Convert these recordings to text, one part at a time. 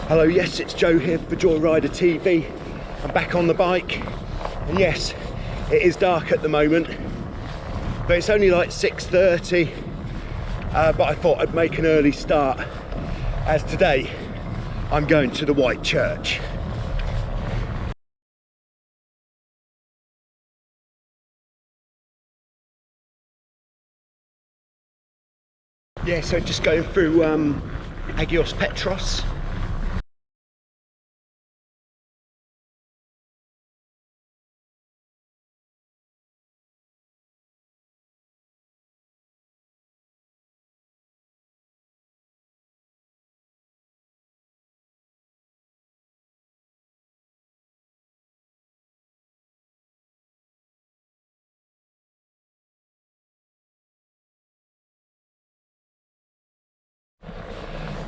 Hello, yes, it's Joe here for Joyrider TV. I'm back on the bike, and yes, it is dark at the moment, but it's only like 6:30, but I thought I'd make an early start, as today I'm going to the White Church. Yeah, so just going through Agios Petros.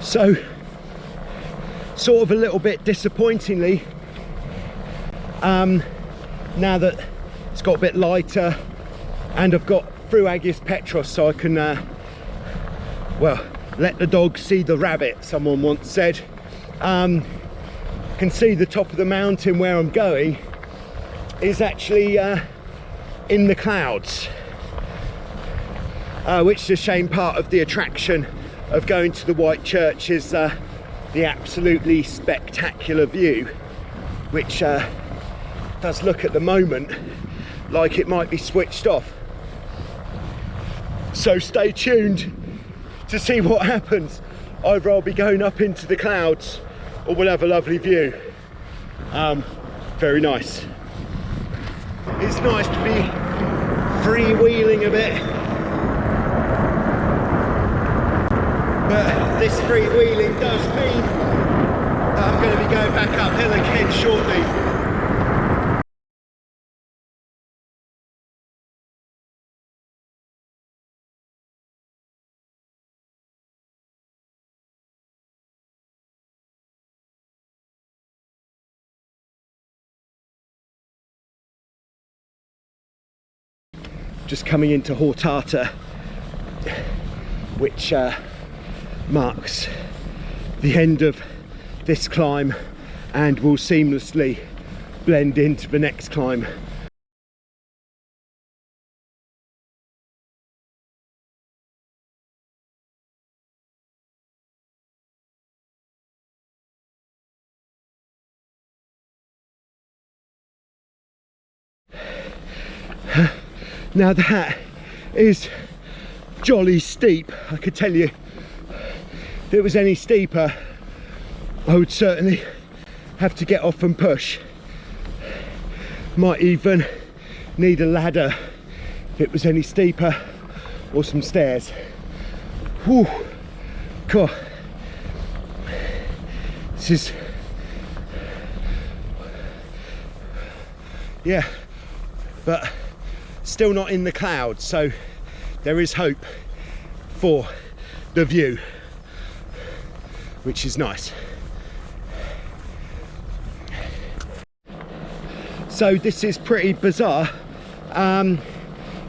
So, sort of a little bit disappointingly, now that it's got a bit lighter and I've got through Agios Petros, so I can, well, let the dog see the rabbit, someone once said. Can see the top of the mountain where I'm going is actually in the clouds, which is a shame. Part of the attraction of going to the White Church is the absolutely spectacular view, which does look at the moment like it might be switched off. So stay tuned to see what happens. Either I'll be going up into the clouds or we'll have a lovely view. Very nice. It's nice to be freewheeling a bit. But this freewheeling does mean that I'm going to be going back uphill again shortly. Just coming into Hortata, which marks the end of this climb and will seamlessly blend into the next climb. Now that is jolly steep. I could tell you, if it was any steeper, I would certainly have to get off and push. Might even need a ladder if it was any steeper, or some stairs. Whew. Cool. This is, yeah, but still not in the clouds, so there is hope for the view, which is nice. So this is pretty bizarre.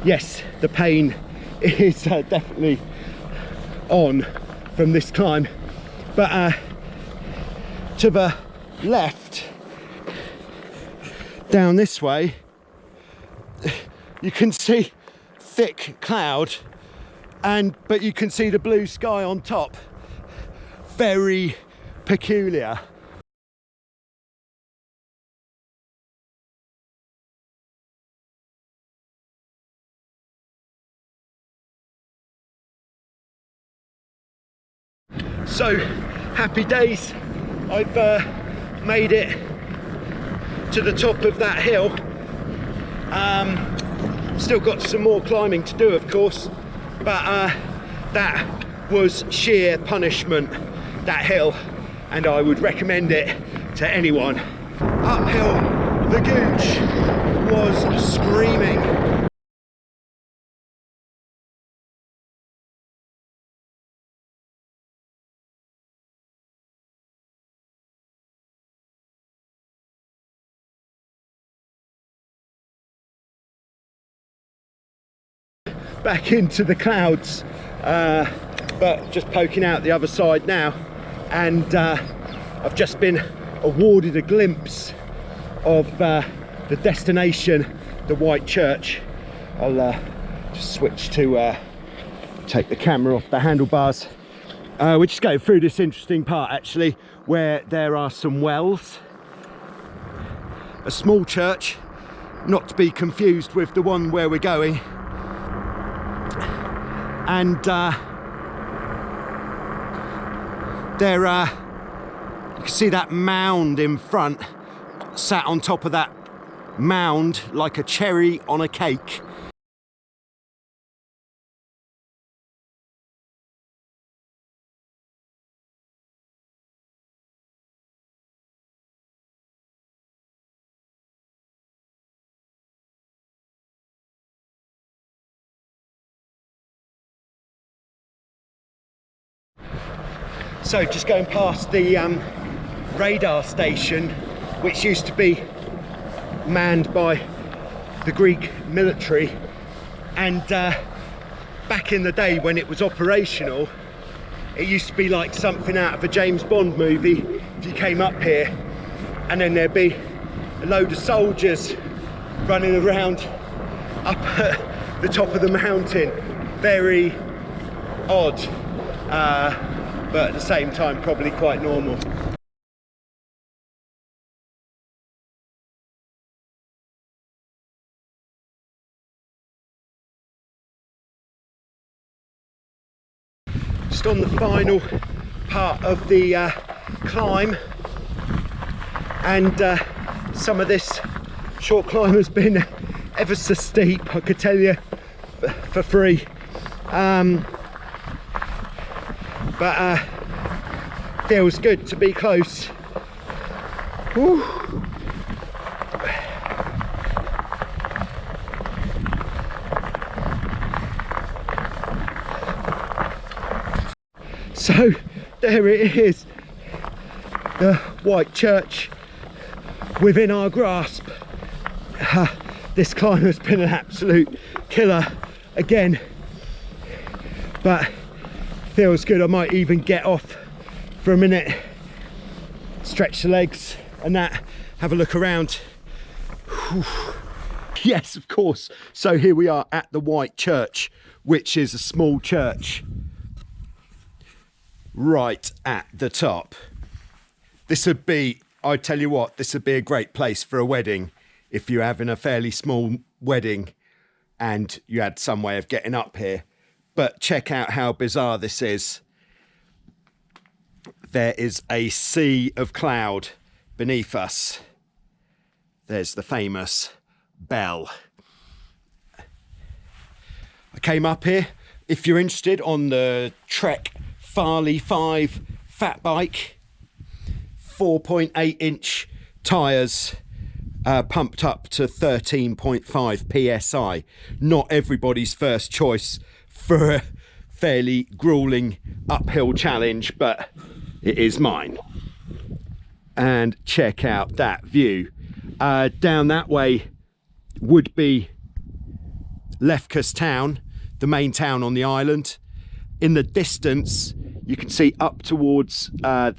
Yes, the pain is definitely on from this climb, but to the left, down this way, you can see thick cloud, but you can see the blue sky on top. Very peculiar. So, happy days. I've made it to the top of that hill. Still got some more climbing to do, of course, but that was sheer punishment, that hill, and I would recommend it to anyone. Uphill, the gooch was screaming. Back into the clouds, but just poking out the other side now, and I've just been awarded a glimpse of the destination, the White Church. I'll just switch to take the camera off the handlebars. We're just going through this interesting part actually, where there are some wells. A small church, not to be confused with the one where we're going. And there you can see that mound in front. Sat on top of that mound like a cherry on a cake. So just going past the radar station, which used to be manned by the Greek military, and back in the day when it was operational, it used to be like something out of a James Bond movie. If you came up here and then there'd be a load of soldiers running around up at the top of the mountain. Very odd, but at the same time probably quite normal. Just on the final part of the climb, and some of this short climb has been ever so steep, I could tell you for free. But feels good to be close. Whew. So there it is, the White Church within our grasp. This climb has been an absolute killer again, but feels good. I might even get off for a minute, stretch the legs and that, have a look around. Whew. Yes, of course. So here we are at the White Church, which is a small church right at the top. This would be, I tell you what, this would be a great place for a wedding if you're having a fairly small wedding and you had some way of getting up here. But check out how bizarre this is. There is a sea of cloud beneath us. There's the famous bell. I came up here, if you're interested, on the Trek Farley 5 fat bike, 4.8 inch tyres, pumped up to 13.5 psi. Not everybody's first choice for a fairly grueling uphill challenge, but it is mine. And check out that view. Down that way would be Lefkas town, the main town on the island. In the distance, you can see up towards the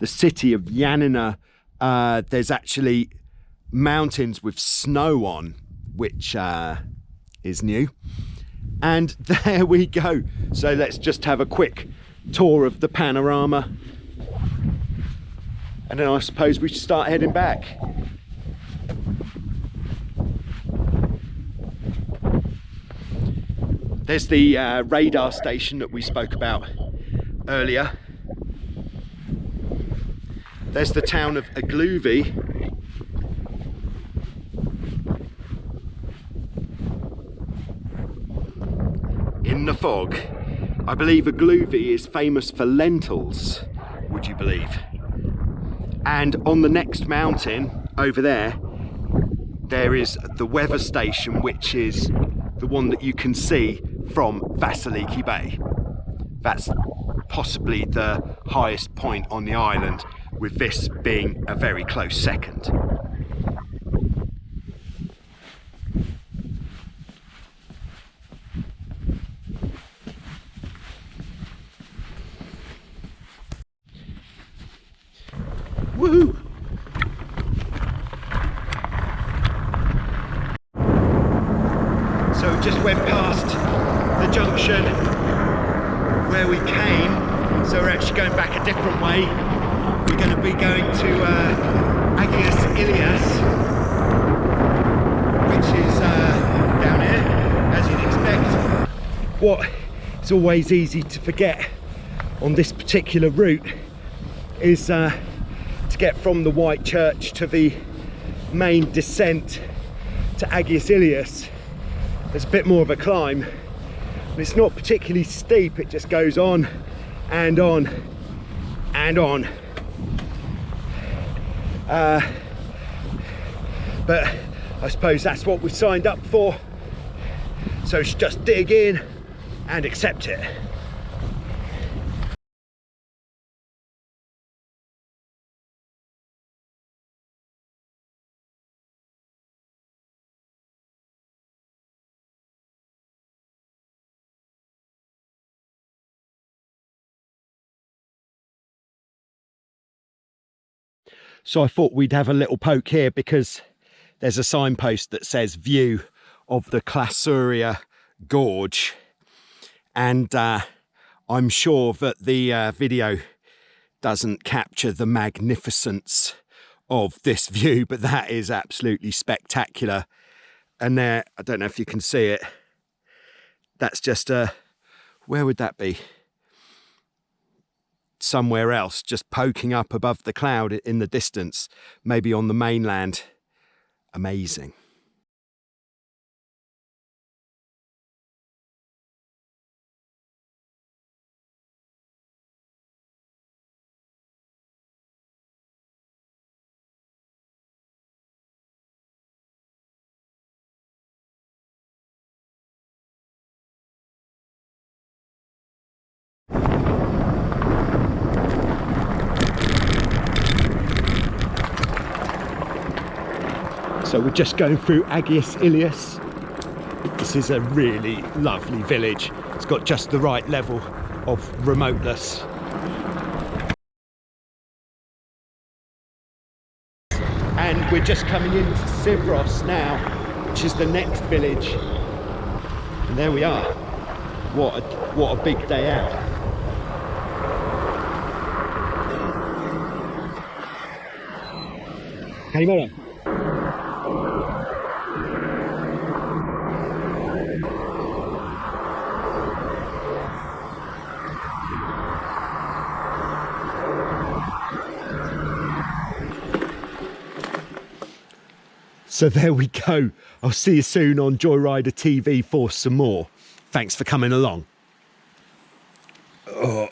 city of Yanina. There's actually mountains with snow on, which is new. And there we go. So let's just have a quick tour of the panorama. And then I suppose we should start heading back. There's the radar station that we spoke about earlier. There's the town of Agluvi. In the fog. I believe Agluvi is famous for lentils, would you believe? And on the next mountain over there, there is the weather station, which is the one that you can see from Vassiliki Bay. That's possibly the highest point on the island, with this being a very close second. Woohoo! So we just went past the junction where we came, so we're actually going back a different way. We're going to be going to Agios Ilias, which is down here, as you'd expect. What is always easy to forget on this particular route is to get from the White Church to the main descent to Agios Ilias. There's a bit more of a climb, but it's not particularly steep. It just goes on and on and on. But I suppose that's what we signed up for, so just dig in and accept it. So I thought we'd have a little poke here because there's a signpost that says view of the Klasuria Gorge, and I'm sure that the video doesn't capture the magnificence of this view, but that is absolutely spectacular. And there, I don't know if you can see it, that's just where would that be? Somewhere else, just poking up above the cloud in the distance, maybe on the mainland. Amazing. So we're just going through Agios Ilias. This is a really lovely village. It's got just the right level of remoteness. And we're just coming into Sivros now, which is the next village. And there we are. What a big day out. Kalimera. So there we go. I'll see you soon on Joyrider TV for some more. Thanks for coming along. Oh.